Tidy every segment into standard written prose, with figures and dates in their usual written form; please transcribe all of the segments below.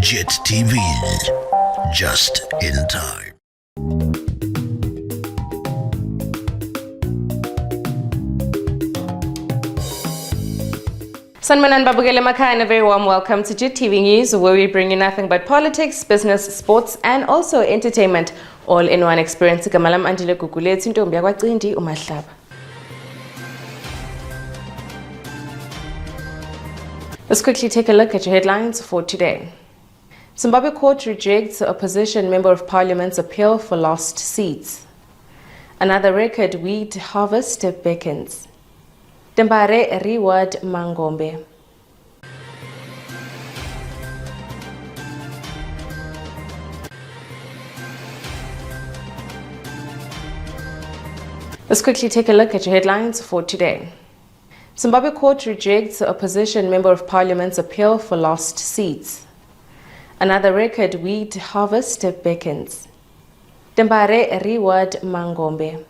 JIT-TV, just in time. Sanmanan Babugele Makhaya, and a very warm welcome to JIT-TV News, where we bring you nothing but politics, business, sports, and also entertainment, all in one experience. Kamalam Andile Kukulethu Ntombi yakwaCindi uMahlaba. Let's quickly take a look at your headlines for today. Zimbabwe court rejects opposition member of parliament's appeal for lost seats. Another record wheat harvest beckons. Tembare reward Mangombe. Let's quickly take a look at your headlines for today. Zimbabwe court rejects opposition member of parliament's appeal for lost seats. Another record wheat harvest beckons. Tembare reward Mangombe.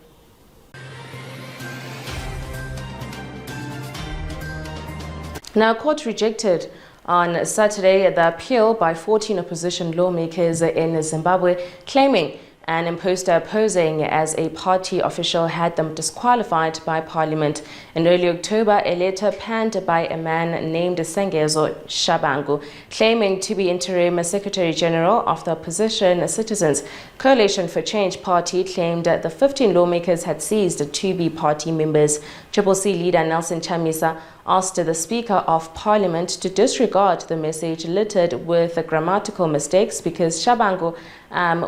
Now, court rejected on Saturday the appeal by 14 opposition lawmakers in Zimbabwe, claiming an imposter posing as a party official had them disqualified by Parliament. In early October, a letter penned by a man named Sengezo Shabangu, claiming to be interim Secretary General of the opposition Citizens Coalition for Change party, claimed that the 15 lawmakers had ceased to be party members. CCC leader Nelson Chamisa asked the Speaker of Parliament to disregard the message littered with grammatical mistakes because Shabangu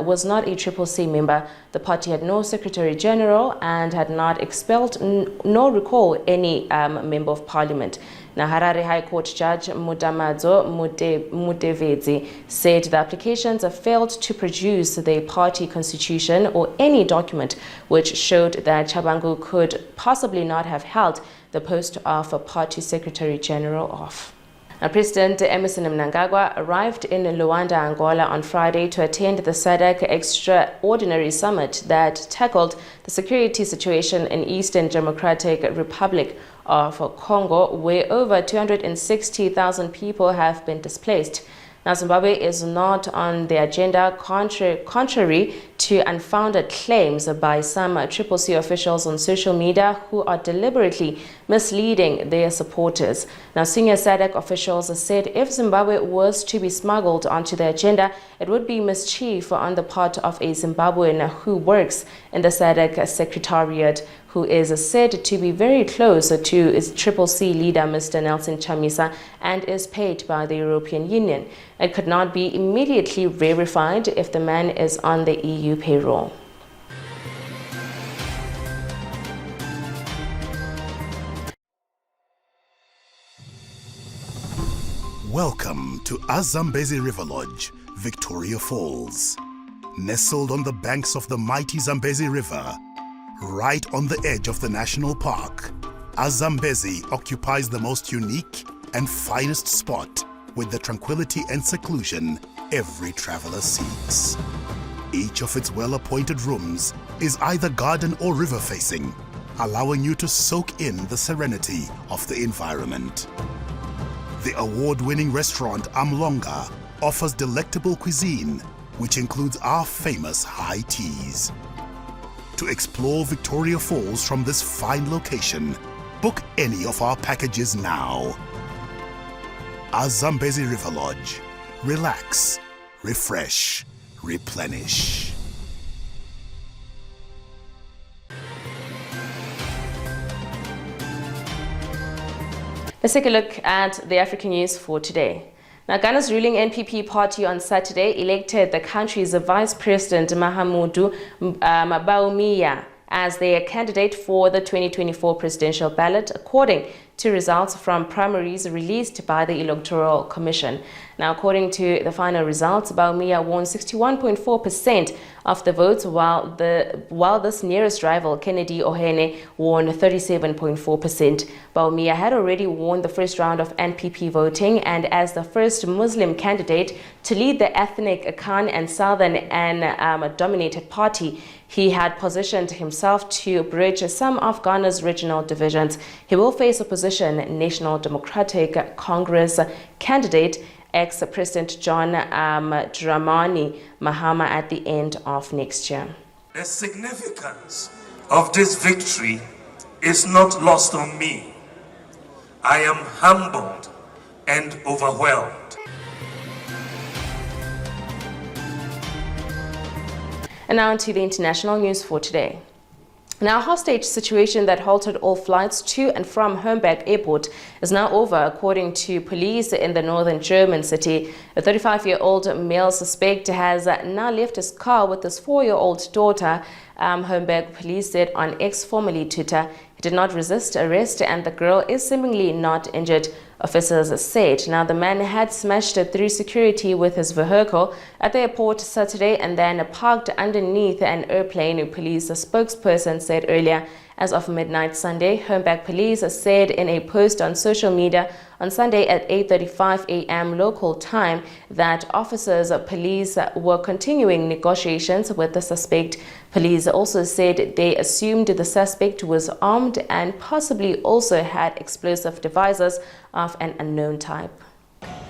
was not a CCC member. The party had no Secretary General and had not expelled nor recalled any member of Parliament. Now, Harare High Court Judge Mudamadzo Mutevezi said the applications failed to produce the party constitution or any document which showed that Shabangu could possibly not have held the post of a party Secretary General of. Now, President Emmerson Mnangagwa arrived in Luanda, Angola on Friday to attend the SADC Extraordinary Summit that tackled the security situation in Eastern Democratic Republic of Congo, where over 260,000 people have been displaced. Now, Zimbabwe is not on the agenda, contrary to unfounded claims by some CCC officials on social media who are deliberately misleading their supporters. Now, senior SADC officials said if Zimbabwe was to be smuggled onto the agenda, it would be mischief on the part of a Zimbabwean who works in the SADC Secretariat, who is said to be very close to its CCC leader, Mr. Nelson Chamisa, and is paid by the European Union. It could not be immediately verified if the man is on the EU payroll. Welcome to Zambezi River Lodge, Victoria Falls. Nestled on the banks of the mighty Zambezi River, right on the edge of the national park, Zambezi occupies the most unique and finest spot with the tranquility and seclusion every traveler seeks. Each of its well-appointed rooms is either garden or river facing, allowing you to soak in the serenity of the environment. The award-winning restaurant Amlonga offers delectable cuisine, which includes our famous high teas. To explore Victoria Falls from this fine location, book any of our packages now. Zambezi River Lodge. Relax, refresh, replenish. Let's take a look at the African news for today. Now, Ghana's ruling NPP party on Saturday elected the country's Vice President Mahamudu Bawumia as their candidate for the 2024 presidential ballot, according to results from primaries released by the Electoral Commission. Now, according to the final results, Bawumia won 61.4% of the votes, while this nearest rival, Kennedy Ohene, won 37.4%. Bawumia had already won the first round of NPP voting, and as the first Muslim candidate to lead the ethnic Khan and Southern and dominated party, he had positioned himself to bridge some of Ghana's regional divisions. He will face opposition National Democratic Congress candidate ex-President John Dramani Mahama at the end of next year. The significance of this victory is not lost on me. I am humbled and overwhelmed. And now to the international news for today. Now, a hostage situation that halted all flights to and from Hamburg Airport is now over, according to police in the northern German city. A 35-year-old male suspect has now left his car with his 4-year-old daughter. Hamburg police said on X, formerly Twitter. He did not resist arrest and the girl is seemingly not injured, officers said. Now, the man had smashed through security with his vehicle at the airport Saturday and then parked underneath an airplane, police spokesperson said earlier. As of midnight Sunday, Hamburg police said in a post on social media on Sunday at 8:35 a.m. local time that officers of police were continuing negotiations with the suspect. Police also said they assumed the suspect was armed and possibly also had explosive devices of an unknown type.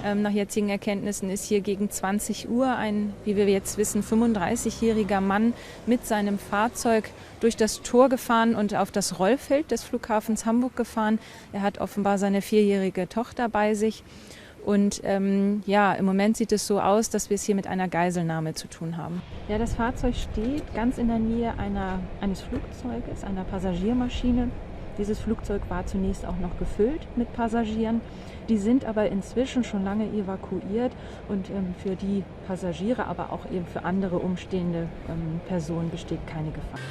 Nach jetzigen Erkenntnissen ist hier gegen 20 Uhr ein, wie wir jetzt wissen, 35-jähriger Mann mit seinem Fahrzeug durch das Tor gefahren und auf das Rollfeld des Flughafens Hamburg gefahren. Er hat offenbar seine 4-jährige Tochter bei sich. Und ja, im Moment sieht es so aus, dass wir es hier mit einer Geiselnahme zu tun haben. Ja, das Fahrzeug steht ganz in der Nähe eines Flugzeuges, einer Passagiermaschine. Dieses Flugzeug war zunächst auch noch gefüllt mit Passagieren. Die sind aber inzwischen schon lange evakuiert und für die Passagiere, aber auch eben für andere umstehende Personen besteht keine Gefahr.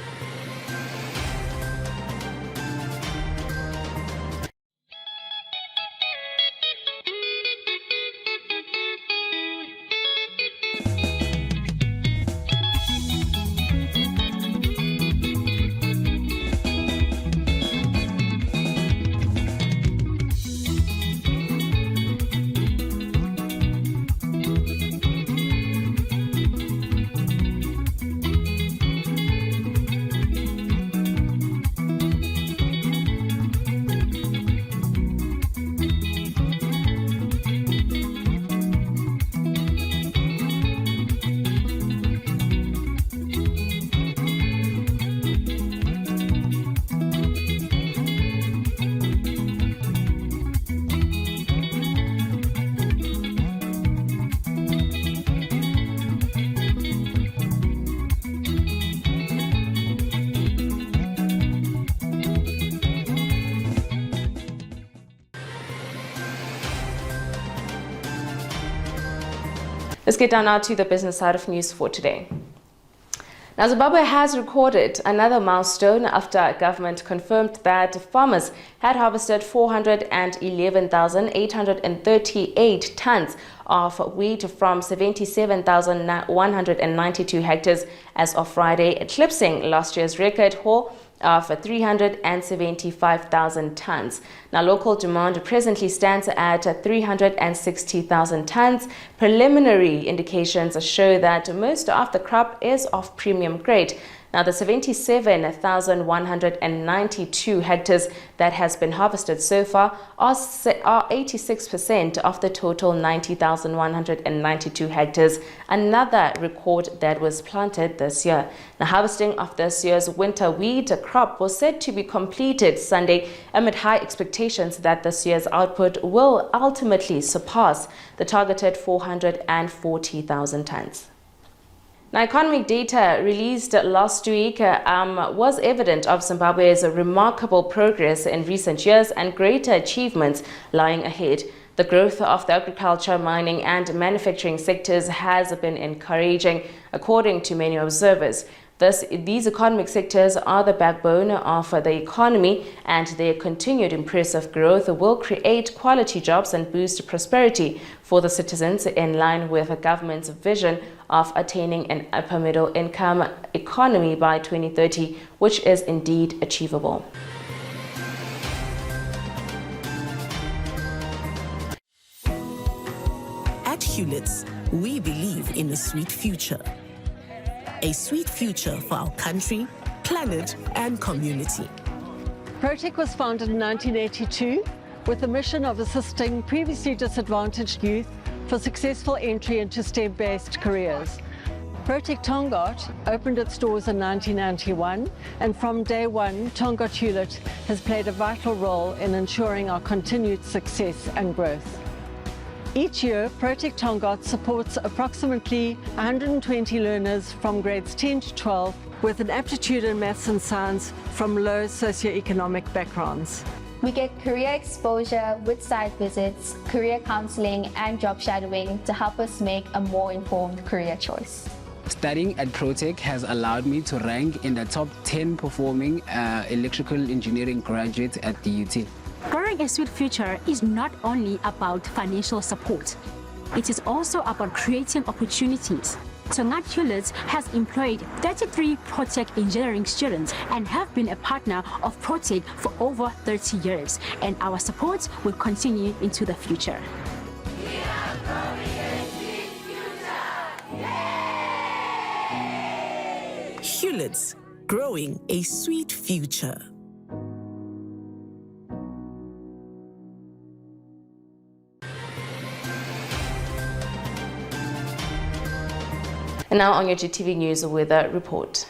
Let's get down now to the business side of news for today. Now, Zimbabwe has recorded another milestone after government confirmed that farmers had harvested 411,838 tons of wheat from 77,192 hectares as of Friday, eclipsing last year's record haul of 375,000 tons. Now, local demand presently stands at 360,000 tons. Preliminary indications show that most of the crop is of premium grade. Now, the 77,192 hectares that has been harvested so far are 86% of the total 90,192 hectares, another record that was planted this year. Now, harvesting of this year's winter wheat crop was said to be completed Sunday amid high expectations that this year's output will ultimately surpass the targeted 440,000 tons. Now, economic data released last week was evident of Zimbabwe's remarkable progress in recent years and greater achievements lying ahead. The growth of the agriculture, mining and manufacturing sectors has been encouraging, according to many observers. These economic sectors are the backbone of the economy, and their continued impressive growth will create quality jobs and boost prosperity for the citizens, in line with the government's vision of attaining an upper middle income economy by 2030, which is indeed achievable. At Hewlett's, we believe in a sweet future. A sweet future for our country, planet, and community. Protec was founded in 1982 with the mission of assisting previously disadvantaged youth for successful entry into STEM-based careers. Protec Tongaat opened its doors in 1991, and from day one, Tongaat Hewlett has played a vital role in ensuring our continued success and growth. Each year, Protec Tongaat supports approximately 120 learners from grades 10 to 12 with an aptitude in maths and science from low socioeconomic backgrounds. We get career exposure with site visits, career counseling, and job shadowing to help us make a more informed career choice. Studying at Protec has allowed me to rank in the top 10 performing electrical engineering graduates at the UT. Growing a sweet future is not only about financial support. It is also about creating opportunities. Tongaat Hewlett has employed 33 Protec engineering students and have been a partner of Protec for over 30 years, and our support will continue into the future. Hewlett's, growing a sweet future. And now on your JIT-TV News weather report.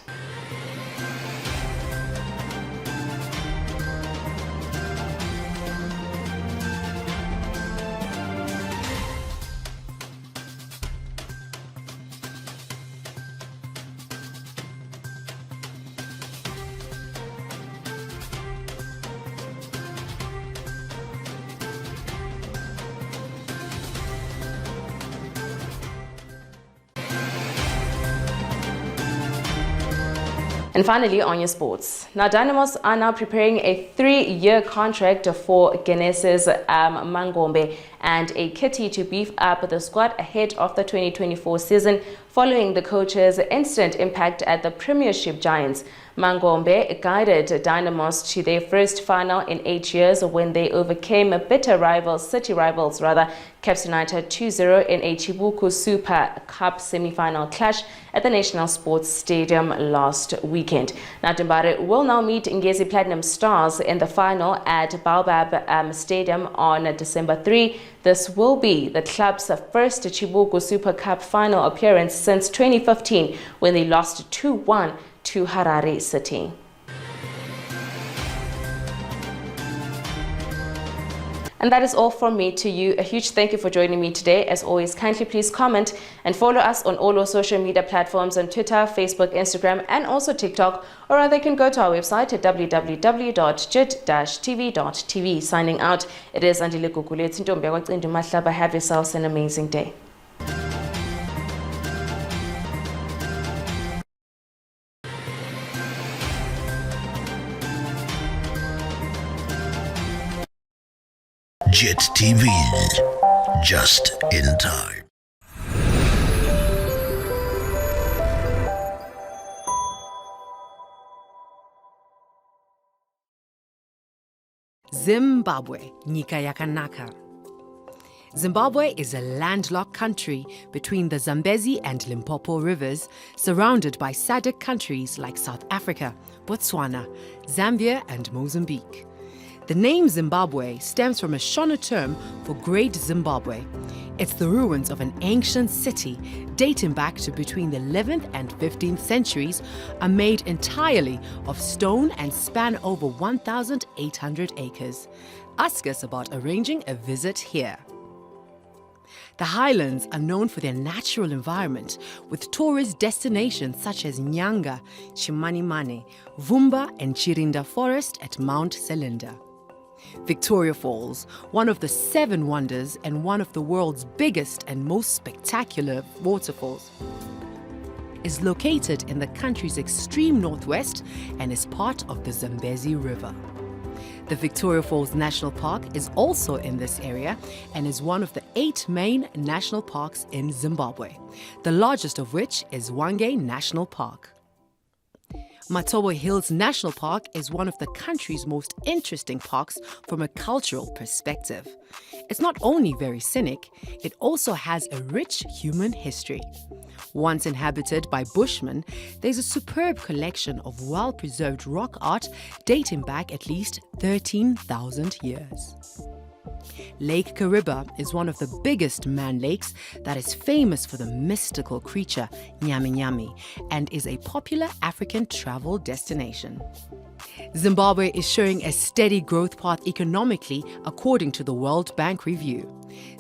And finally, on your sports. Now, Dynamos are now preparing a 3-year contract for Genesis Mangombe and a kitty to beef up the squad ahead of the 2024 season following the coach's instant impact at the Premiership Giants. Mangombe guided Dynamos to their first final in 8 years when they overcame bitter city rivals, Caps United 2-0 in a Chibuku Super Cup semi-final clash at the National Sports Stadium last weekend. Now, Dumbare will now meet Ngezi Platinum Stars in the final at Baobab Stadium on December 3. This will be the club's first Chibuku Super Cup final appearance since 2015 when they lost 2-1 to Harare City. And that is all from me to you. A huge thank you for joining me today. As always, kindly please comment and follow us on all our social media platforms on Twitter, Facebook, Instagram, and also TikTok. Or rather, you can go to our website at www.JIT-TVzw. Signing out, it is Andile Gugule. Have yourselves an amazing day. JIT-TV, just in time. Zimbabwe, nyika yakanaka. Zimbabwe is a landlocked country between the Zambezi and Limpopo rivers, surrounded by SADC countries like South Africa, Botswana, Zambia, and Mozambique. The name Zimbabwe stems from a Shona term for Great Zimbabwe. It's the ruins of an ancient city dating back to between the 11th and 15th centuries, are made entirely of stone and span over 1,800 acres. Ask us about arranging a visit here. The highlands are known for their natural environment, with tourist destinations such as Nyanga, Chimanimane, Vumba, and Chirinda Forest at Mount Selinda. Victoria Falls, one of the 7 wonders and one of the world's biggest and most spectacular waterfalls, is located in the country's extreme northwest and is part of the Zambezi River. The Victoria Falls National Park is also in this area and is one of the 8 main national parks in Zimbabwe, the largest of which is Hwange National Park. Matobo Hills National Park is one of the country's most interesting parks from a cultural perspective. It's not only very scenic, it also has a rich human history. Once inhabited by Bushmen, there's a superb collection of well-preserved rock art dating back at least 13,000 years. Lake Kariba is one of the biggest man lakes that is famous for the mystical creature Nyami Nyami and is a popular African travel destination. Zimbabwe is showing a steady growth path economically according to the World Bank review.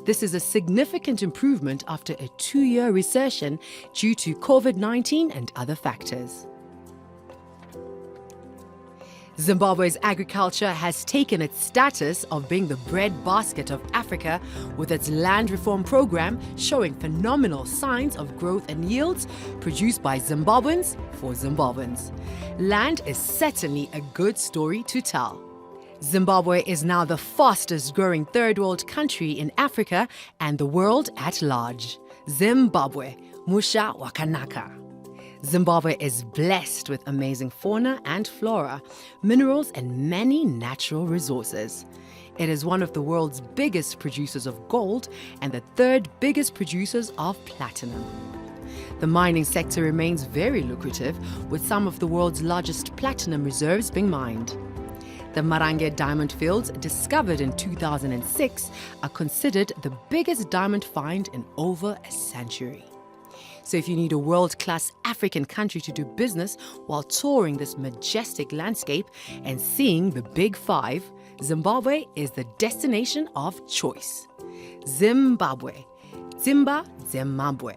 This is a significant improvement after a 2-year recession due to COVID-19 and other factors. Zimbabwe's agriculture has taken its status of being the breadbasket of Africa with its land reform program showing phenomenal signs of growth and yields produced by Zimbabweans for Zimbabweans. Land is certainly a good story to tell. Zimbabwe is now the fastest growing third world country in Africa and the world at large. Zimbabwe, Musha Wakanaka. Zimbabwe is blessed with amazing fauna and flora, minerals, and many natural resources. It is one of the world's biggest producers of gold and the third biggest producers of platinum. The mining sector remains very lucrative, with some of the world's largest platinum reserves being mined. The Marange diamond fields, discovered in 2006, are considered the biggest diamond find in over a century. So if you need a world-class African country to do business while touring this majestic landscape and seeing the Big Five, Zimbabwe is the destination of choice. Zimbabwe. Zimba Zimbabwe.